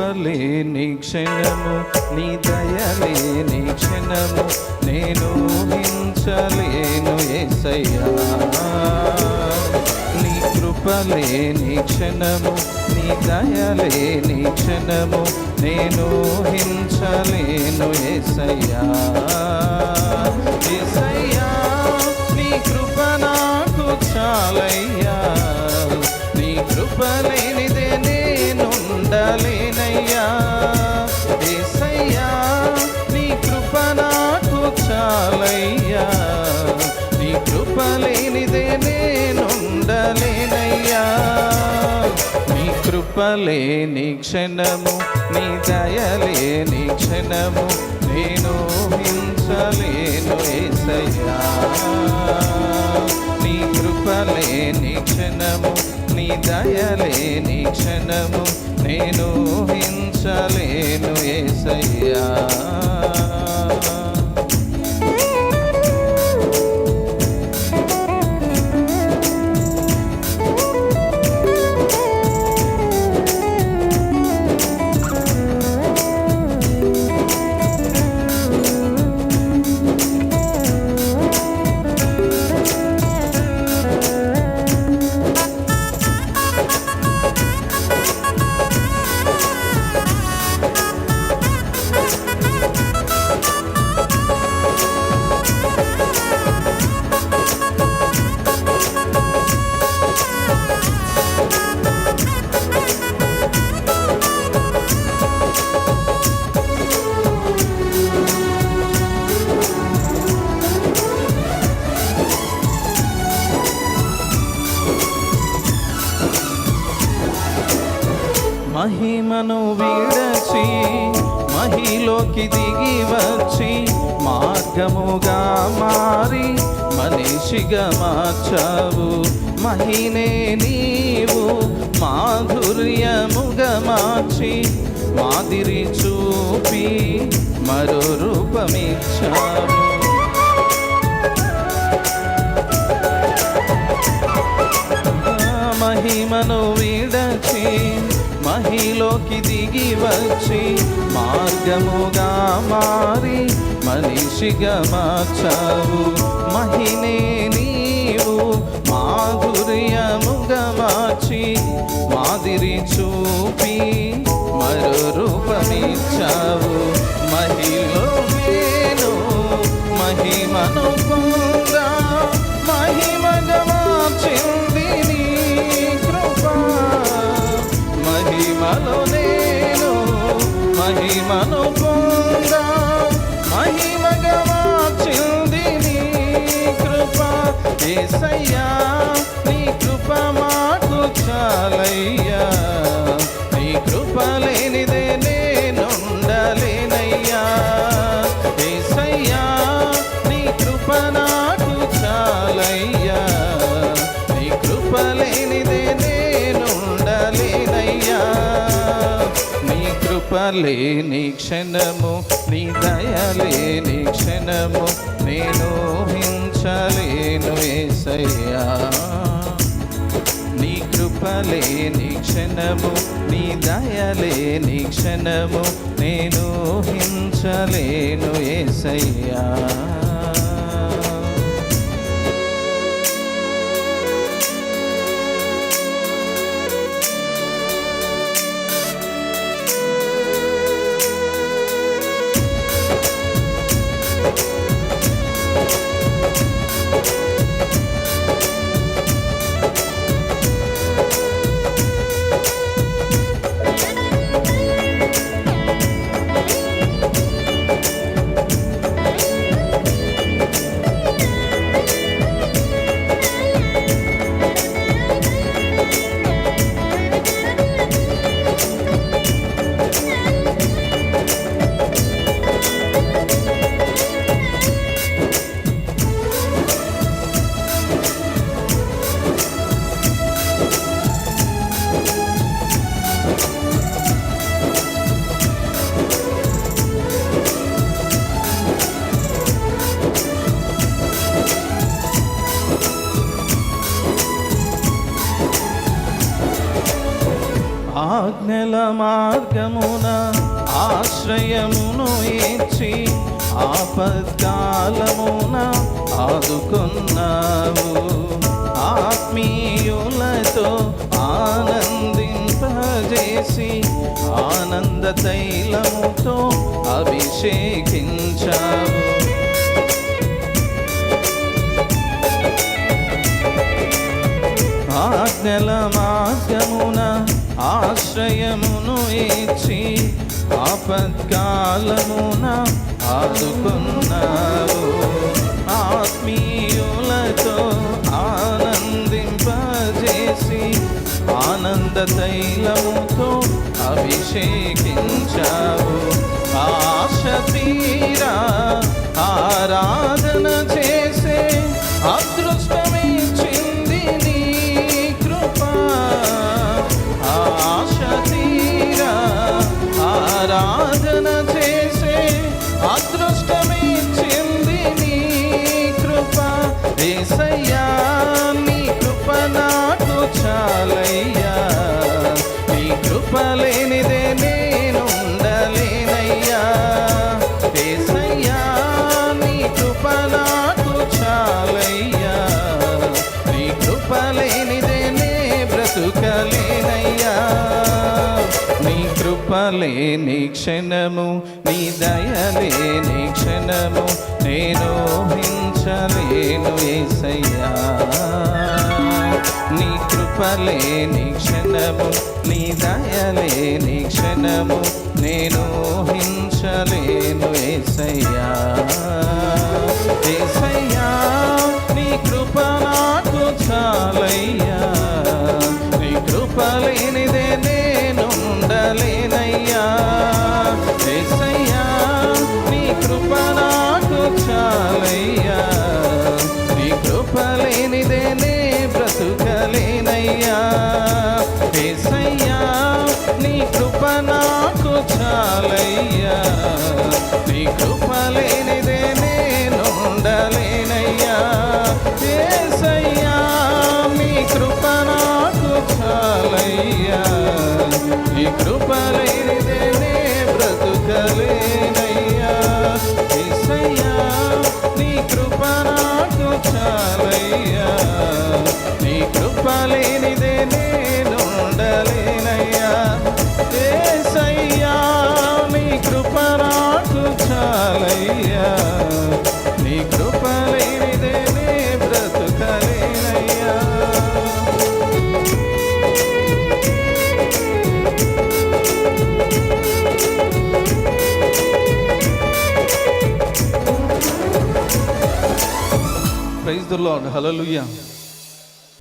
కృపలేని క్షణము, నీ దయలేని క్షణము, నేను ఊహించలేను యేసయ్యా. నీ కృపలేని క్షణము, నీ దయలేని క్షణము, నేను ఊహించలేను యేసయ్యా. యేసయ్యా, నీ కృప నాకు చాలయ్యా, నీ కృప లేనిదే నేనుండలేనయ్యా. యేసయ్యా, నీ కృప నాకు చాలయ్యా, నీ కృప లేనిదే నేనుండలేనయ్యా. నీ కృప లేని క్షణము, నీ దయలేని క్షణము, నేను ఊహించలేను యేసయ్యా. నీ కృప లేని క్షణము, నీ దయలేని క్షణము, నేను ఊహించలేను యేసయ్యా. మహిమను విడచి మహిలోకి దిగి వచ్చి, మార్గముగా మారి మనిషిగా మార్చావు. మహినే నీవు మాధుర్యముగా మార్చి, మాదిరి చూపి మరో రూపమిచ్చావు. మహిమను విడచి మహిలోకి దిగి వచ్చి, మార్గముగా మారి మనిషిగా మార్చావు. మహినే నీవు మాధుర్యముగా మార్చి, మాదిరి చూపి మరో రూపమిచ్చావు. మహిలో నేను మహిమను పొందా, మహిమగా మార్చింది నీ కృప. మహిమలో నేను మహిమను పొందా, మహిమగా మార్చింది నీ కృప. యేసయ్యా, నీ కృప మాకు చాలయ్యా, నీ కృప లేనిదే నేనుండలేనయ్యా. యేసయ్యా, నీ కృప నాకు చాలయ్యా, నీ కృప లేనిదే నేనుండలేనయ్యా. నీ కృప లేని క్షణము, నీ దయలేని క్షణము, నేను ఊహించలేను యేసయ్యా. నీ కృప లేని క్షణము, నీ దయలేని క్షణము, నేను ఊహించలేను యేసయ్యా. ఆజ్ఞల మార్గమున ఆశ్రయమును ఇచ్చి ఆపత్కాలమున ఆదుకున్నావు. ఆత్మీయులతో ఆనందింపజేసి ఆనంద తైలముతో అభిషేకించావు. ఆజ్ఞల మార్గమున ఆశ్రయమును ఇచ్చి ఆపత్కాలమున ఆదుకున్నావు. ఆత్మీయులతో ఆనందింపజేసి ఆనంద తైలముతో అభిషేకించావు. ఆశ తీరా ఆరాధన చేసే అదృష్టమిచ్చింది నీ కృప. ఆశ తీరా ఆరాధన చేసే అదృష్టమిచ్చింది నీ కృప. యేసయ్యా నీ కృప నాకు చాలయ్యా, నీ కృప లేనిదే నేనుండలేనయ్యా. యేసయ్యా నీ కృప నాకు చాలయ్యా, నీ కృప లేనిదే నే బ్రతుకలేనయ్యా. నీ కృప లేని క్షణము, నీ దయ లేని క్షణము నేను ఊహించలేను యేసయ్యా. నీ కృప లేని క్షణము, నీ దయ లేని క్షణము నేను ఊహించలేను యేసయ్యా. యేసయ్యా నీ కృప నాకు చాలయ్యా, నీ కృప లేనిదే నేనుండలేనయ్యా. యేసయ్యా నీ కృప నాకు చాలయ్యా, నీ కృప లేనిదే నే బ్రతుకలేనయ్యా. యేసయ్యా నీ కృప నాకు చాలయ్యా, నీ కృప లేనిదే నేనుండలేనయ్యా. యేసయ్యా నీ కృప నాకు చాలయ్యా, నీ కృప లేనిదే నే బ్రతుకలేనయ్యా. యేసయ్యా నీ కృప నాకు చాలయ్యా, నీ కృప లేనిదే నేనుండలేనయ్యా. యేసయ్యా నీ కృప నాకు చాలయ్యా, నీ కృప లేనిదే నే బ్రతుకలేనయ్యా. Praise the Lord. హల్లెలూయా.